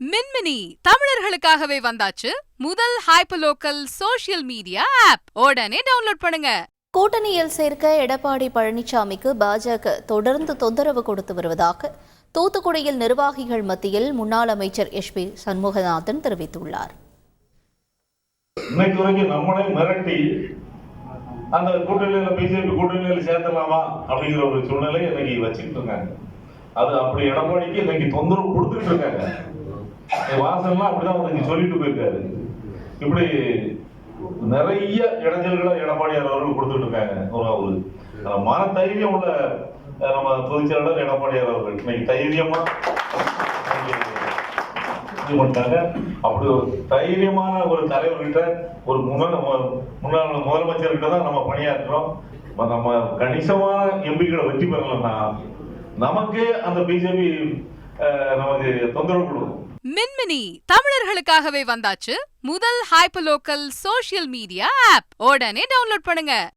மின்மினி தமிழர்களுக்காகவே வந்தாச்சு முதல் hyperlocal social media app. உடனே டவுன்லோட் பண்ணுங்க. கூட்டணியில் சேர்க்க எடப்பாடி பழனிசாமிக்கு பாஜக தொடர்ந்து தொந்தரவு கொடுத்து வருவதாக தூத்துக்குடியில் நிர்வாகிகள் மத்தியில் முன்னாள் அமைச்சர் எஸ்.பி. சண்முகநாதன் தெரிவித்துள்ளார். இன்னைக்கு வரைக்கும் நம்மளே மிரட்டி அந்த கூட்டணியில பிஜேபி கூட்டணியில சேர்த்தலாமா அப்படிங்கிற ஒரு சூழ்நிலை இன்னைக்கு வச்சுக்கிட்டு இருக்காங்க. அது அப்படி எடப்பாடிக்கு இன்னைக்கு தொந்தரவு கொடுத்துட்டு இருக்காங்க. வாசல்லாம் அப்படிதான் வந்து சொல்லிட்டு போயிருக்காரு. இப்படி நிறைய இடைஞ்சல்களை எடப்பாடியார் அவர்கள் கொடுத்துட்டு இருக்காங்க. ஒரு மன தைரியம் உள்ள நம்ம பொதுச்செயலாளர் எடப்பாடியார் அவர்கள் இன்னைக்கு தைரியமா பண்ணிட்டாங்க. அப்படி ஒரு தைரியமான ஒரு தலைவர்கிட்ட ஒரு முன்னாள் முதலமைச்சர்கிட்ட தான் நம்ம பணியாற்றுறோம். நம்ம கணிசமான எம்பிக்களை வெற்றி பெறலன்னா நமக்கே அந்த பிஜேபி நமக்கு தொந்தரவு கொடுக்கும். மின்மினி தமிழர்களுக்காகவே வந்தாச்சு முதல் ஹைப்பர்லோக்கல் சோஷியல் மீடியா ஆப். உடனே டவுன்லோட் பண்ணுங்க.